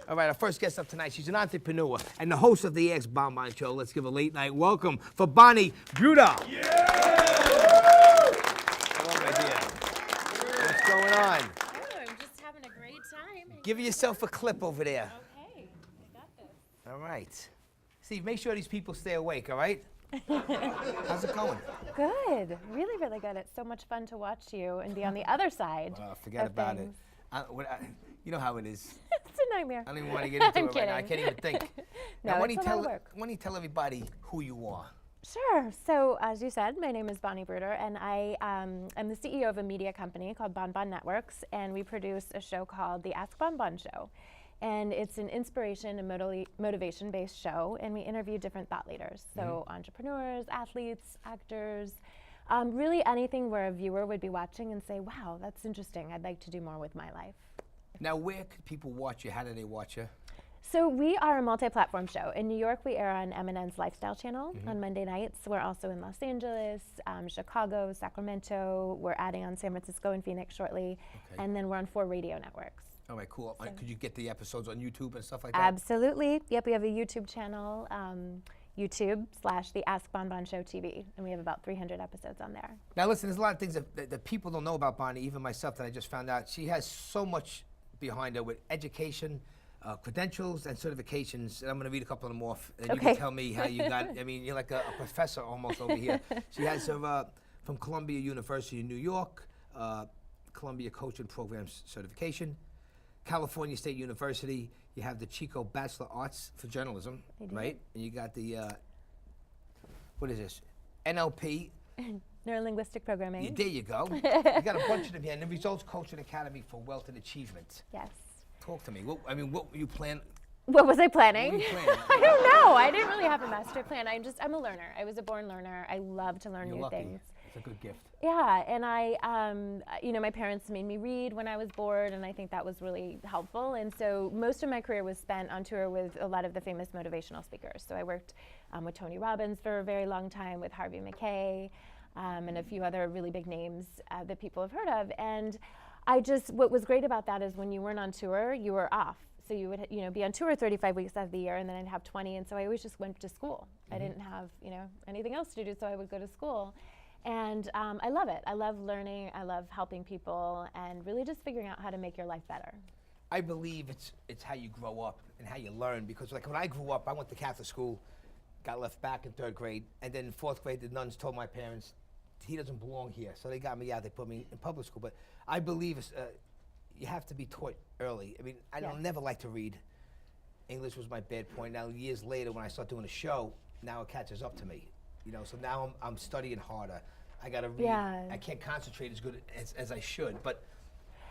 All right, our first guest up tonight, she's an entrepreneur and the host of the AskBonBon show. Let's give a late night welcome for Bonnie Bruderer. Yeah! Hello, my dear. What's going on? Oh, I'm just having a great time. Give yourself a clip over there. Okay, I got this. All right. Steve, make sure these people stay awake, all right? How's it going? Good, really, really good. It's so much fun to watch you and be on the other side. Forget of about things. it. You know how it is. It's a nightmare. I don't even want to get into I'm it right now. I kidding. can't even think. No, Now, it's a lot of work. why don't you tell everybody who you are? Sure. So, as you said, my name is Bonnie Bruderer, and I am the CEO of a media company called BonBon Networks, and we produce a show called the AskBonBon Show. And it's an inspiration and motivation-based show, and we interview different thought leaders. So entrepreneurs, athletes, actors, really anything where a viewer would be watching and say, wow, that's interesting. I'd like to do more with my life. Now, where could people watch you? How do they watch you? So we are a multi-platform show. In New York, we air on M&N's Lifestyle Channel on Monday nights. We're also in Los Angeles, Chicago, Sacramento. We're adding on San Francisco and Phoenix shortly. Okay. And then we're on 4 radio networks. All right, cool. So Could you get the episodes on YouTube and stuff like that? Absolutely. Yep, we have a YouTube channel, YouTube/the AskBonBon Show TV, and we have about 300 episodes on there. Now, listen, there's a lot of things that people don't know about Bonnie, even myself, that I just found out. She has so much behind her with education, credentials, and certifications. And I'm going to read a couple of them off, and you can tell me how you got. I mean, you're like a professor almost over here. She has her from Columbia University in New York, Columbia Coaching Programs certification, California State University. You have the Chico Bachelor Arts for Journalism, right? And you got the what is this? NLP. Neurolinguistic programming. There you go. You got a bunch of them here. And the Results Coaching Academy for Wealth and Achievement. Yes. Talk to me. What were you planning? What was I planning? What were you planning? I don't know. I didn't really have a master plan. I'm a learner. I was a born learner. I love to learn You're new lucky. things. It's a good gift. Yeah, and my parents made me read when I was bored, and I think that was really helpful. And so most of my career was spent on tour with a lot of the famous motivational speakers. So I worked with Tony Robbins for a very long time, with Harvey McKay, and a few other really big names that people have heard of. And what was great about that is when you weren't on tour, you were off. So you would, be on tour 35 weeks out of the year, and then I'd have 20. And so I always just went to school. I didn't have, anything else to do, so I would go to school. And I love it. I love learning. I love helping people, and really just figuring out how to make your life better. I believe it's how you grow up and how you learn. Because like when I grew up, I went to Catholic school, got left back in 3rd grade, and then in 4th grade, the nuns told my parents, he doesn't belong here. So they got me out. They put me in public school. But I believe you have to be taught early. I mean, I never liked to read. English was my bad point. Now, years later, when I start doing a show, now it catches up to me. So now I'm studying harder. I got to read. Yeah. I can't concentrate as good as I should. But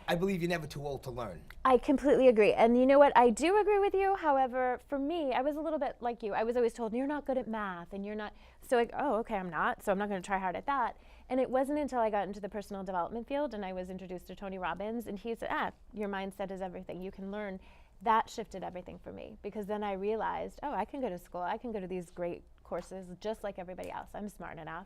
I believe you're never too old to learn. I completely agree. And you know what? I do agree with you. However, for me, I was a little bit like you. I was always told, you're not good at math, and you're not. So like, oh, okay, I'm not. So I'm not going to try hard at that. And it wasn't until I got into the personal development field and I was introduced to Tony Robbins, and he said, your mindset is everything. You can learn. That shifted everything for me, because then I realized, oh, I can go to school. I can go to these great courses just like everybody else. I'm smart enough.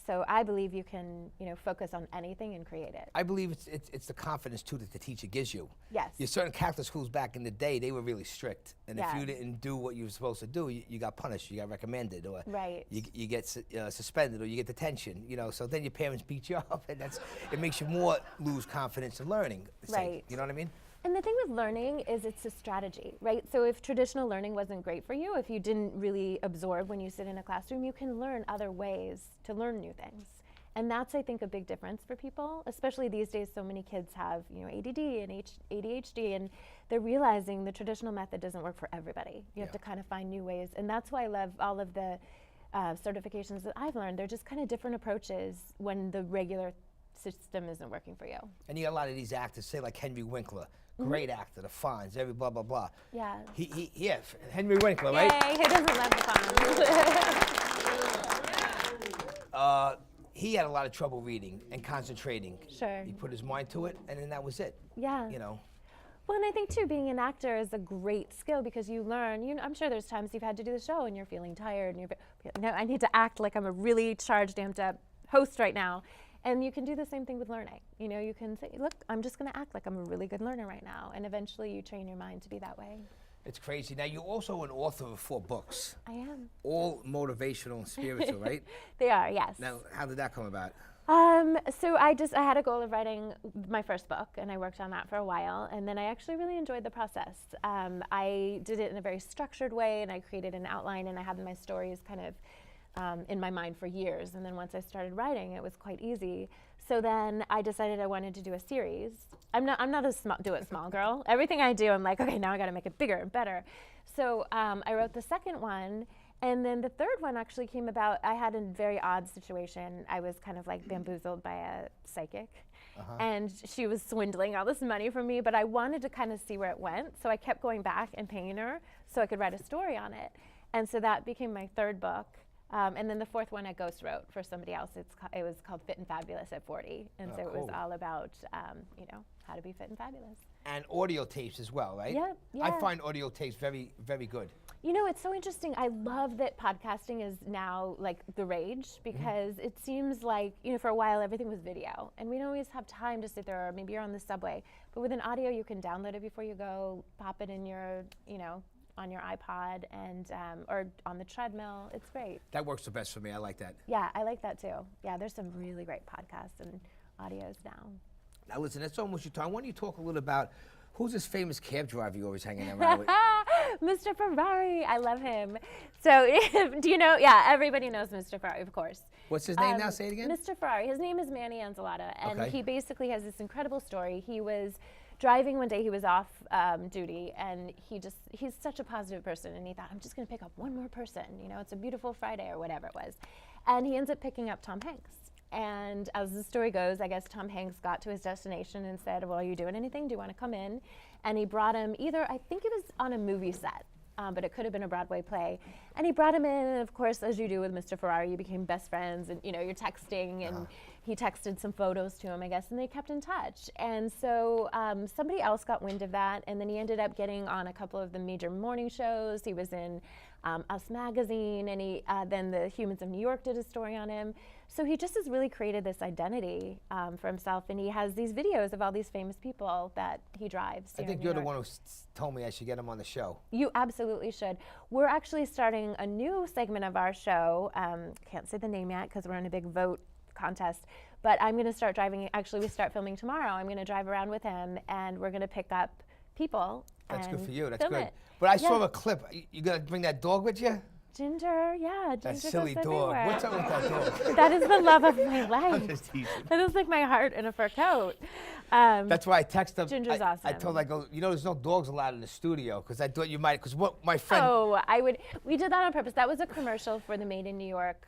So I believe you can, focus on anything and create it. I believe it's the confidence too that the teacher gives you. Yes. There's certain Catholic schools back in the day, they were really strict, and Yeah. if you didn't do what you were supposed to do, you got punished, you got recommended, or Right. you get suspended, or you get detention. So then your parents beat you up, and it makes you more lose confidence in learning. Right. You know what I mean? And the thing with learning is it's a strategy, right? So if traditional learning wasn't great for you, if you didn't really absorb when you sit in a classroom, you can learn other ways to learn new things. And that's, I think, a big difference for people, especially these days. So many kids have, ADD and ADHD, and they're realizing the traditional method doesn't work for everybody. You have to kind of find new ways. And that's why I love all of the certifications that I've learned. They're just kind of different approaches when the regular system isn't working for you. And you got a lot of these actors, say like Henry Winkler, great actor, the Fonz, every blah, blah, blah. Yeah. Henry Winkler, right? Yay, who doesn't love the Fonz? He had a lot of trouble reading and concentrating. Sure. He put his mind to it, and then that was it. Yeah. Well, and I think too, being an actor is a great skill, because you learn. I'm sure there's times you've had to do the show and you're feeling tired, and no, I need to act like I'm a really charged, amped up host right now. And you can do the same thing with learning. You can say, look, I'm just going to act like I'm a really good learner right now, and eventually you train your mind to be that way. It's crazy. Now, you're also an author of 4 books. I am. All motivational and spiritual, right? They are, yes. Now, how did that come about? So I had a goal of writing my first book, and I worked on that for a while, and then I actually really enjoyed the process. I did it in a very structured way, and I created an outline, and I had my stories kind of in my mind for years, and then once I started writing, it was quite easy. So then I decided I wanted to do a series. I'm not a do it small girl. Everything I do, I'm like, okay, now I got to make it bigger and better. So I wrote the second one. And then the third one actually came about. I had a very odd situation. I was kind of like bamboozled by a psychic. And she was swindling all this money from me, but I wanted to kind of see where it went. So I kept going back and paying her so I could write a story on it. And so that became my third book. And then the fourth one I ghost wrote for somebody else. It was called Fit and Fabulous at 40. And so it was all about, how to be fit and fabulous. And audio tapes as well, right? Yeah. I find audio tapes very, very good. You know, it's so interesting. I love that podcasting is now like the rage because it seems like, for a while everything was video and we don't always have time to sit there, or maybe you're on the subway. But with an audio, you can download it before you go, pop it in your, on your iPod and or on the treadmill. It's great. That works the best for me. I like that. Yeah, I like that too. Yeah, there's some really great podcasts and audios now. Now listen, that's almost your time. Why don't you talk a little about who's this famous cab driver you're always hanging around with? Mr. Ferrari, I love him. So, do you know? Yeah, everybody knows Mr. Ferrari, of course. What's his name now? Say it again. Mr. Ferrari. His name is Manny Anzalata, and he basically has this incredible story. He was driving one day. He was off duty, and he's such a positive person, and he thought, I'm just going to pick up one more person. It's a beautiful Friday or whatever it was, and he ends up picking up Tom Hanks. And as the story goes, I guess Tom Hanks got to his destination and said, well, are you doing anything? Do you want to come in? And he brought him I think it was on a movie set, but it could have been a Broadway play. And he brought him in, and of course, as you do with Mr. Ferrari, you became best friends, and you're texting, and he texted some photos to him, I guess, and they kept in touch. And so somebody else got wind of that, and then he ended up getting on a couple of the major morning shows. He was in Us Magazine, and then the Humans of New York did a story on him. So he just has really created this identity for himself, and he has these videos of all these famous people that he drives. I think you're the one who told me I should get him on the show. You absolutely should. We're actually starting a new segment of our show. Can't say the name yet because we're in a big vote contest, but I'm going to start driving. Actually, we start filming tomorrow. I'm going to drive around with him, and we're going to pick up people. That's good for you. That's film good. it. But I saw a clip. You going to bring that dog with you? Ginger, yeah. Ginger that silly goes dog. everywhere. What's up with that dog? That is the love of my life. I'm just teasing. That is like my heart in a fur coat. That's why I texted him. Ginger's awesome. I told her, I go, there's no dogs allowed in the studio because I thought you might, because what my friend. Oh, we did that on purpose. That was a commercial for the Made in New York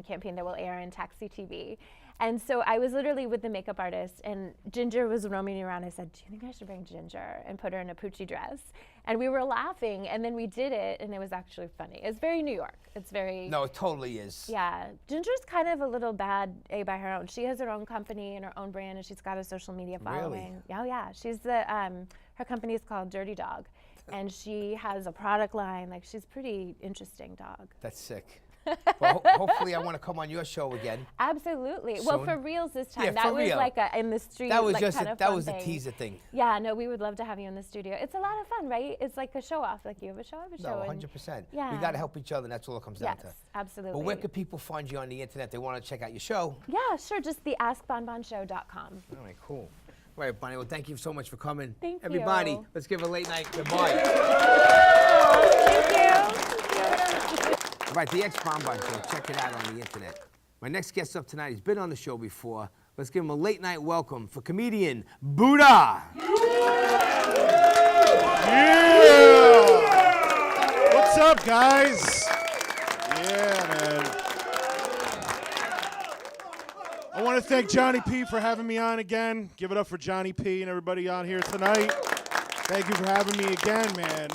campaign that will air in Taxi TV. And so I was literally with the makeup artist, and Ginger was roaming me around. I said, do you think I should bring Ginger and put her in a Poochie dress? And we were laughing, and then we did it, and it was actually funny. It's very New York. It's very... No, it totally is. Yeah. Ginger's kind of a little bad by her own. She has her own company and her own brand, and she's got a social media following. Really? Oh, yeah. She's her company is called Dirty Dog, and she has a product line. Like, she's a pretty interesting dog. That's sick. Well, hopefully I want to come on your show again. Absolutely. Soon. Well, for reals this time. Yeah, that for was real. like in the street. That was like, just kind of that fun was the thing. teaser thing. Yeah, no, we would love to have you in the studio. It's a lot of fun, right? It's like a show off. Like you have a show, I have a show. No, 100%. Yeah. We got to help each other, and that's all it comes down to. Yes, absolutely. But where could people find you on the internet? They want to check out your show. Yeah, sure. Just the AskBonBonShow.com. All right, cool. All right, Bonnie, well, thank you so much for coming. Thank Everybody, you. let's give a late night goodbye. Thank you. All right, the AskBonBon Show. Check it out on the internet. My next guest up tonight, he's been on the show before. Let's give him a late night welcome for comedian Buddha. Yeah! What's up, guys? Yeah, man. I want to thank Johnny P for having me on again. Give it up for Johnny P and everybody on here tonight. Thank you for having me again, man.